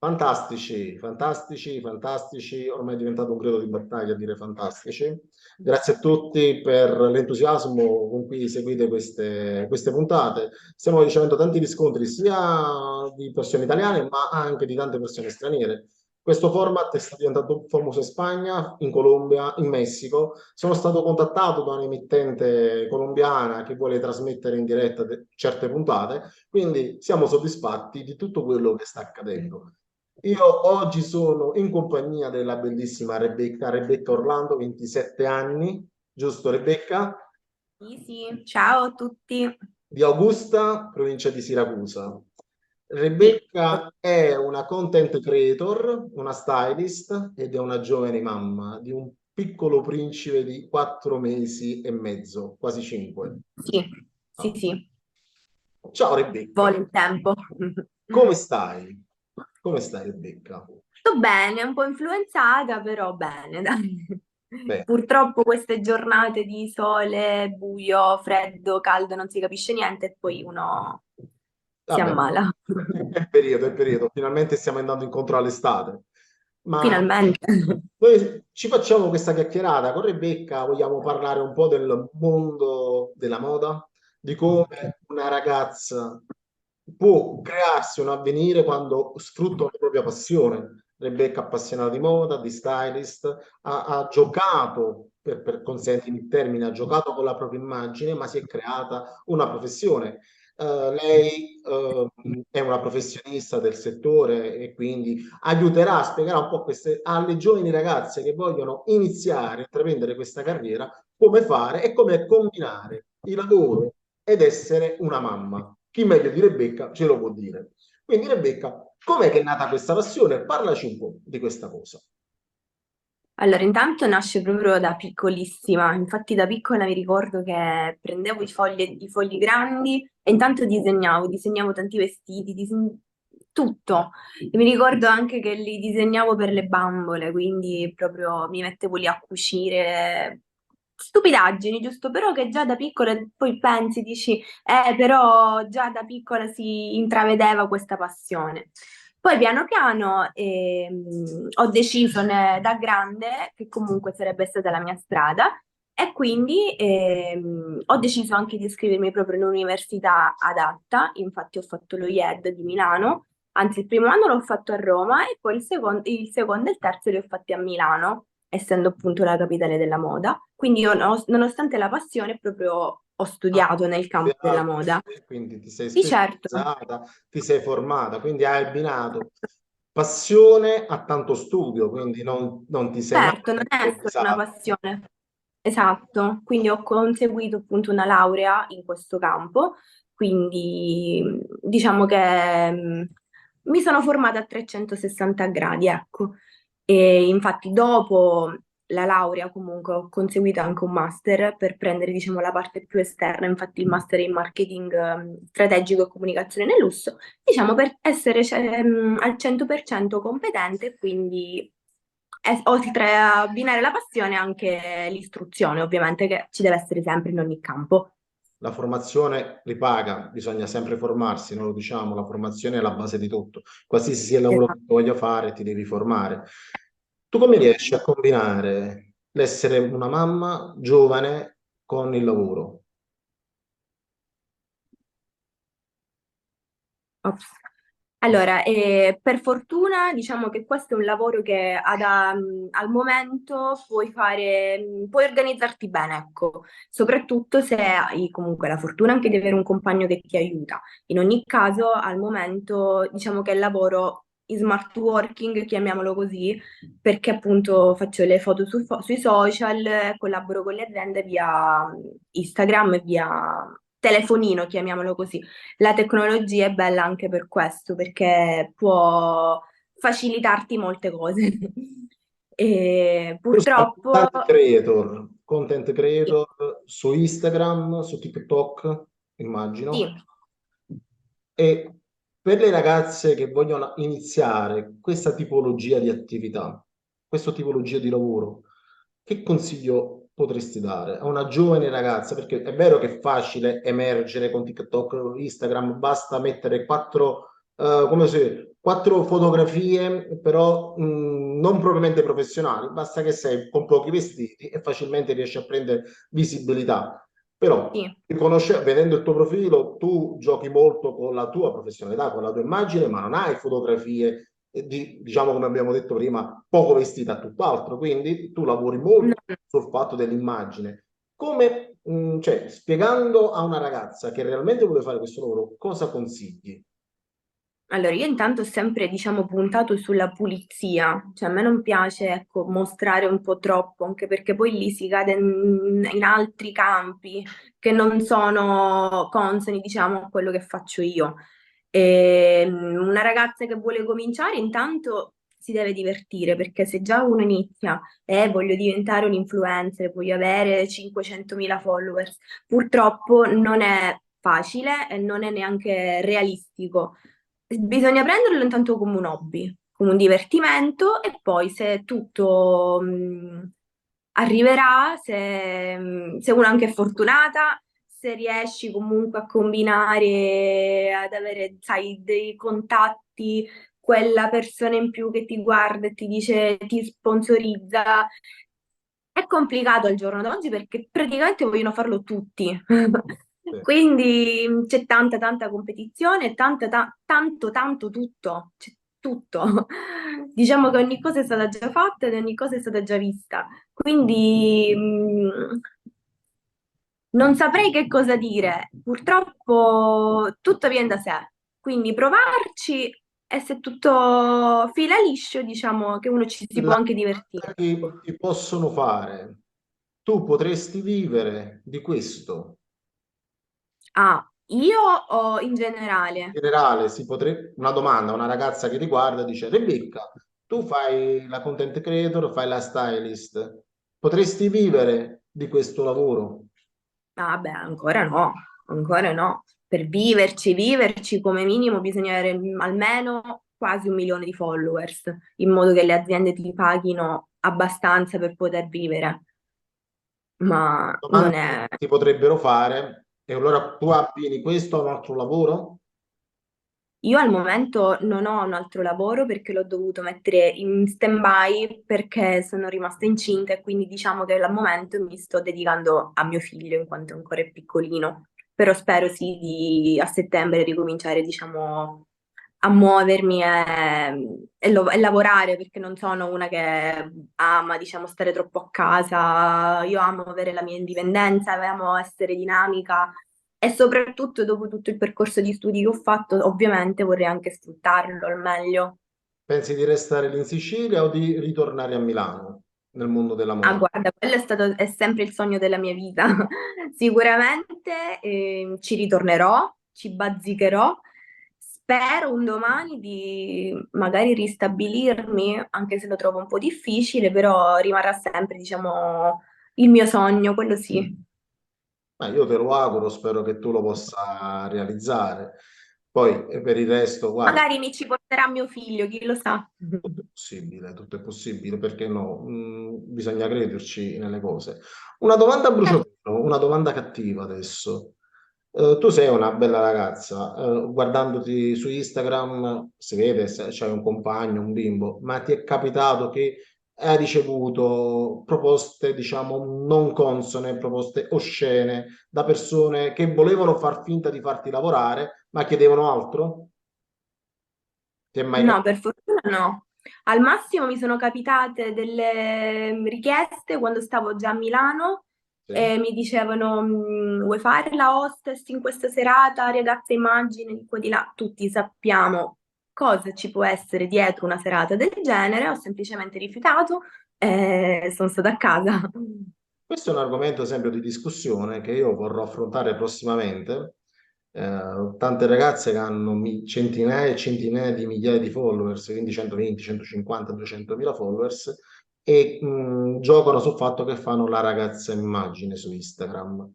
Fantastici, fantastici, fantastici. Ormai è diventato un grido di battaglia dire fantastici. Grazie a tutti per l'entusiasmo con cui seguite queste puntate. Stiamo ricevendo tanti riscontri sia di persone italiane, ma anche di tante persone straniere. Questo format è stato diventato famoso in Spagna, in Colombia, in Messico. Sono stato contattato da un'emittente colombiana che vuole trasmettere in diretta certe puntate, quindi siamo soddisfatti di tutto quello che sta accadendo. Io oggi sono in compagnia della bellissima Rebecca Orlando, 27 anni, giusto Rebecca? Sì, sì, ciao a tutti. Di Augusta, provincia di Siracusa. Sì, Rebecca è una content creator, una stylist ed è una giovane mamma di un piccolo principe di 4 mesi e mezzo, quasi 5. sì, sì, sì, Ciao Rebecca, vuole il tempo. come stai? Come stai Rebecca? Sto bene, un po' influenzata, però bene, dai. Beh, Purtroppo queste giornate di sole, buio, freddo, caldo, non si capisce niente e poi uno si vabbè, ammala. è periodo, finalmente stiamo andando incontro all'estate. Ma Finalmente. noi ci facciamo questa chiacchierata con Rebecca, vogliamo parlare un po' del mondo della moda, di come una ragazza può crearsi un avvenire quando sfrutta la propria passione. Rebecca è appassionata di moda, di stylist, ha giocato, consentimi il termine, ha giocato con la propria immagine, ma si è creata una professione. Lei è una professionista del settore e quindi aiuterà, spiegherà un po' alle giovani ragazze che vogliono iniziare a intraprendere questa carriera come fare e come combinare il lavoro ed essere una mamma. Chi meglio di Rebecca ce lo può dire. Quindi Rebecca, com'è che è nata questa passione? Parlaci un po' di questa cosa. Allora, intanto nasce proprio da piccolissima, infatti da piccola mi ricordo che prendevo i fogli grandi e intanto disegnavo tanti vestiti, tutto. E mi ricordo anche che li disegnavo per le bambole, quindi proprio mi mettevo lì a cucire stupidaggini, giusto? Però che già da piccola poi pensi, dici, però già da piccola si intravedeva questa passione. Poi piano piano ho deciso da grande che comunque sarebbe stata la mia strada e quindi ho deciso anche di iscrivermi proprio in un'università adatta, infatti ho fatto lo IED di Milano, anzi il primo anno l'ho fatto a Roma e poi il secondo e il terzo li ho fatti a Milano, essendo appunto la capitale della moda. Quindi io, nonostante la passione, proprio ho Ah, studiato nel campo della studiato, moda. quindi ti sei Sì, certo. specializzata, ti sei formata, quindi hai abbinato passione a tanto studio, quindi non ti sei mai Certo, non è solo una improvvisata. passione. Esatto, quindi ho conseguito appunto una laurea in questo campo, quindi diciamo che mi sono formata a 360 gradi, ecco. E infatti dopo la laurea comunque ho conseguito anche un master per prendere diciamo la parte più esterna, infatti il master in marketing strategico e comunicazione nel lusso, diciamo per essere al 100% competente, e quindi oltre a abbinare la passione anche l'istruzione, ovviamente che ci deve essere sempre in ogni campo. La formazione ripaga, bisogna sempre formarsi, non lo diciamo, la formazione è la base di tutto. Qualsiasi sia il lavoro che Esatto. tu voglia fare, ti devi formare. Tu come riesci a combinare l'essere una mamma giovane con il lavoro? Ops. Allora, per fortuna diciamo che questo è un lavoro che al momento puoi fare, puoi organizzarti bene, ecco, soprattutto se hai comunque la fortuna anche di avere un compagno che ti aiuta. In ogni caso, al momento diciamo che lavoro in smart working, chiamiamolo così, perché appunto faccio le foto sui social, collaboro con le aziende via Instagram e via telefonino, chiamiamolo così. La tecnologia è bella anche per questo, perché può facilitarti molte cose. E Tu sei una purtroppo content sì, creator su Instagram, su TikTok, sì. immagino. E per le ragazze che vogliono iniziare questa tipologia di attività, questa tipologia di lavoro, che consiglio potresti dare a una giovane ragazza? Perché è vero che è facile emergere con TikTok, Instagram, basta mettere quattro fotografie, però non propriamente professionali, basta che sei con pochi vestiti e facilmente riesci a prendere visibilità. Però, Sì. vedendo il tuo profilo, tu giochi molto con la tua professionalità, con la tua immagine, ma non hai fotografie, diciamo come abbiamo detto prima, poco vestite a tutt'altro, quindi tu lavori No. molto sul fatto dell'immagine. Come, cioè, spiegando a una ragazza che realmente vuole fare questo lavoro, cosa consigli? Allora, io intanto ho sempre, diciamo, puntato sulla pulizia, cioè a me non piace, ecco, mostrare un po' troppo, anche perché poi lì si cade in altri campi che non sono consoni, diciamo, a quello che faccio io. Una ragazza che vuole cominciare, intanto si deve divertire, perché se già uno inizia e voglio diventare un influencer, voglio avere 500.000 followers, purtroppo non è facile e non è neanche realistico. Bisogna prenderlo intanto come un hobby, come un divertimento e poi se tutto arriverà, se uno anche è fortunata, se riesci comunque a combinare, ad avere, sai, dei contatti, quella persona in più che ti guarda e ti dice, ti sponsorizza. È complicato al giorno d'oggi perché praticamente vogliono farlo tutti. Sì. Quindi c'è tanta, tanta competizione, e tanto, tanto tutto. C'è tutto. Diciamo che ogni cosa è stata già fatta ed ogni cosa è stata già vista. Quindi non saprei che cosa dire. Purtroppo tutto viene da sé. Quindi provarci e se tutto fila liscio, diciamo che uno ci si può La anche divertire. cosa che ti possono fare, tu potresti vivere di questo. Ah, io o in generale? In generale, si potrebbe, una domanda, una ragazza che ti guarda dice, Rebecca, tu fai la content creator, fai la stylist, potresti vivere di questo lavoro? Ah, beh, ancora no, ancora no. Per viverci come minimo bisogna avere almeno quasi 1 milione di followers, in modo che le aziende ti paghino abbastanza per poter vivere. Ma non Domande che è. ti potrebbero fare, e allora tu abbini questo a un altro lavoro? Io al momento non ho un altro lavoro perché l'ho dovuto mettere in stand-by perché sono rimasta incinta e quindi diciamo che al momento mi sto dedicando a mio figlio in quanto ancora è piccolino. Però spero sì a settembre ricominciare, diciamo, a muovermi e lavorare perché non sono una che ama, diciamo, stare troppo a casa. Io amo avere la mia indipendenza, amo essere dinamica e soprattutto dopo tutto il percorso di studi che ho fatto, ovviamente vorrei anche sfruttarlo al meglio. Pensi di restare lì in Sicilia o di ritornare a Milano nel mondo della Ah, moda? guarda, è sempre il sogno della mia vita. Sicuramente ci ritornerò, ci bazzicherò. Spero un domani di magari ristabilirmi, anche se lo trovo un po' difficile, però rimarrà sempre, diciamo, il mio sogno, quello sì. Ma io te lo auguro, spero che tu lo possa realizzare. Poi per il resto, guarda, Magari mi ci porterà mio figlio, chi lo sa. tutto è possibile, perché no? Bisogna crederci nelle cose. Una domanda a bruciapelo, una domanda cattiva adesso. Tu sei una bella ragazza, guardandoti su Instagram si vede se c'hai un compagno, un bimbo, ma ti è capitato che hai ricevuto proposte, diciamo, non consone, proposte oscene da persone che volevano far finta di farti lavorare, ma chiedevano altro? Ti è mai No, capitato? per fortuna no. Al massimo mi sono capitate delle richieste quando stavo già a Milano Sì? e mi dicevano vuoi fare la hostess in questa serata, ragazza immagine di qua di là. Tutti sappiamo cosa ci può essere dietro una serata del genere, ho semplicemente rifiutato e sono stata a casa. Questo è un argomento sempre di discussione che io vorrò affrontare prossimamente. Tante ragazze che hanno centinaia e centinaia di migliaia di followers, quindi 120, 150, 200 mila followers, e giocano sul fatto che fanno la ragazza immagine su Instagram.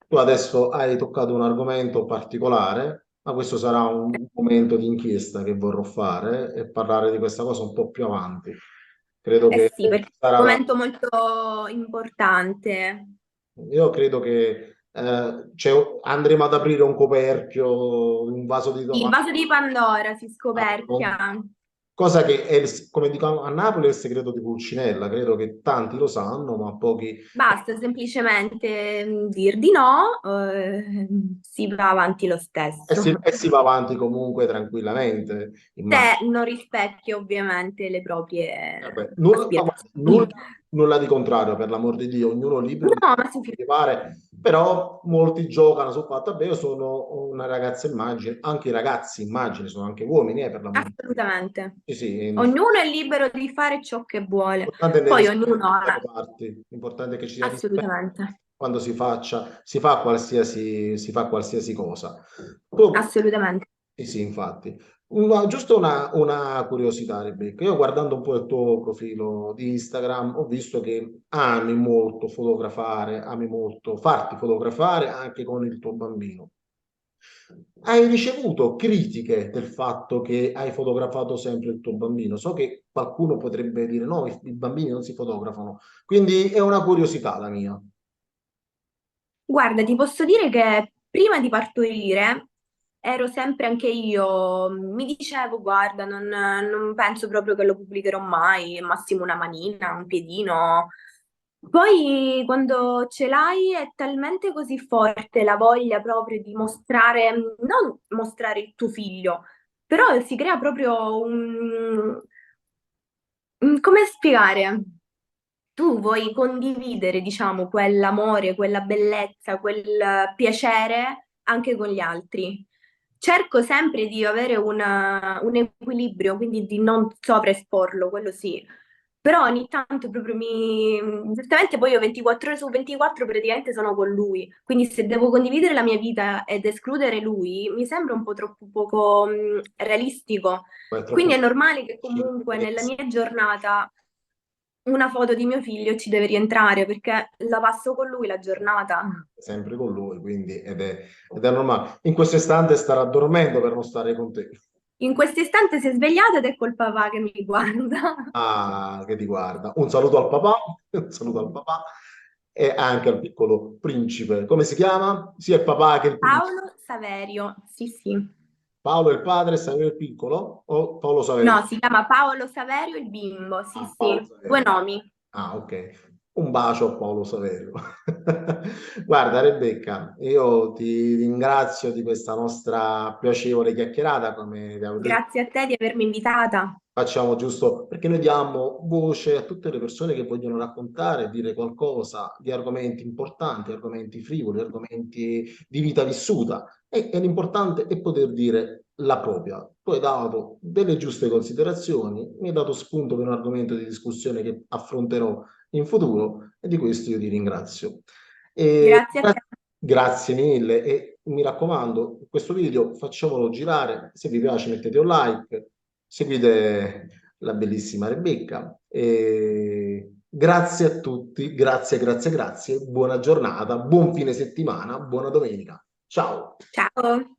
Tu adesso hai toccato un argomento particolare, ma questo sarà un momento di inchiesta che vorrò fare e parlare di questa cosa un po' più avanti. Credo Eh che sì, perché è sarà un la momento molto importante. io credo che andremo ad aprire un coperchio, un vaso di Il vaso di Pandora si tomato. scoperchia. Cosa che è, come dicono a Napoli, è il segreto di Pulcinella. Credo che tanti lo sanno, ma pochi. Basta semplicemente dir di no, si va avanti lo stesso. E si va avanti comunque tranquillamente, immagino. Se non rispecchi ovviamente le proprie Vabbè, aspirazioni. nulla di contrario, per l'amor di Dio, ognuno è libero di No, fare ma si quello che pare, però molti giocano sul fatto, vabbè, io sono una ragazza immagine, anche i ragazzi immagine, sono anche uomini, per l'amor di Dio. assolutamente. Sì, sì, Ognuno è libero di fare ciò che vuole. l'importante è ne Poi rispetto ognuno dalle ha... parti, l'importante è che ci sia rispetto Assolutamente, quando si fa qualsiasi cosa. Tu, assolutamente. sì, sì, infatti. Giusto una curiosità, Rebecca. Io guardando un po' il tuo profilo di Instagram, ho visto che ami molto fotografare, ami molto farti fotografare anche con il tuo bambino. Hai ricevuto critiche del fatto che hai fotografato sempre il tuo bambino? So che qualcuno potrebbe dire no, i bambini non si fotografano, quindi è una curiosità la mia. Guarda, ti posso dire che prima di partorire ero sempre anche io, mi dicevo, guarda, non penso proprio che lo pubblicherò mai, massimo una manina, un piedino. Poi quando ce l'hai è talmente così forte la voglia proprio di mostrare, non mostrare il tuo figlio, però si crea proprio come spiegare? Tu vuoi condividere, diciamo, quell'amore, quella bellezza, quel piacere anche con gli altri. Cerco sempre di avere un equilibrio, quindi di non sovraesporlo, quello sì. Però ogni tanto proprio mi... Giustamente poi io 24 ore su 24 praticamente sono con lui, quindi se devo condividere la mia vita ed escludere lui, mi sembra un po' troppo poco realistico. Poi è troppo Quindi è normale che comunque nella difficile. mia giornata una foto di mio figlio ci deve rientrare perché la passo con lui la giornata. Sempre con lui, quindi ed è normale. In questo istante starà dormendo per non stare con te. In questo istante si è svegliato ed ecco il papà che mi guarda. Ah, che ti guarda. Un saluto al papà, un saluto al papà e anche al piccolo principe. Come si chiama? Sia il papà che il principe. Paolo Saverio, sì, sì. Paolo è il padre, Saverio il piccolo o Paolo Saverio? No, si chiama Paolo Saverio il bimbo, sì, Ah, Paolo sì. Due Saverio. nomi. Ah, ok. Un bacio a Paolo Saverio. Guarda, Rebecca, io ti ringrazio di questa nostra piacevole chiacchierata, come ti avevo detto. Grazie a te di avermi invitata. Facciamo giusto perché noi diamo voce a tutte le persone che vogliono raccontare, dire qualcosa di argomenti importanti, argomenti frivoli, argomenti di vita vissuta. E l'importante è poter dire la propria. Tu hai dato delle giuste considerazioni, mi hai dato spunto per un argomento di discussione che affronterò in futuro e di questo io ti ringrazio. E Grazie a te. grazie mille e mi raccomando, questo video facciamolo girare, se vi piace mettete un like, seguite la bellissima Rebecca. E grazie a tutti, grazie, grazie, grazie, buona giornata, buon fine settimana, buona domenica. Ciao. Ciao.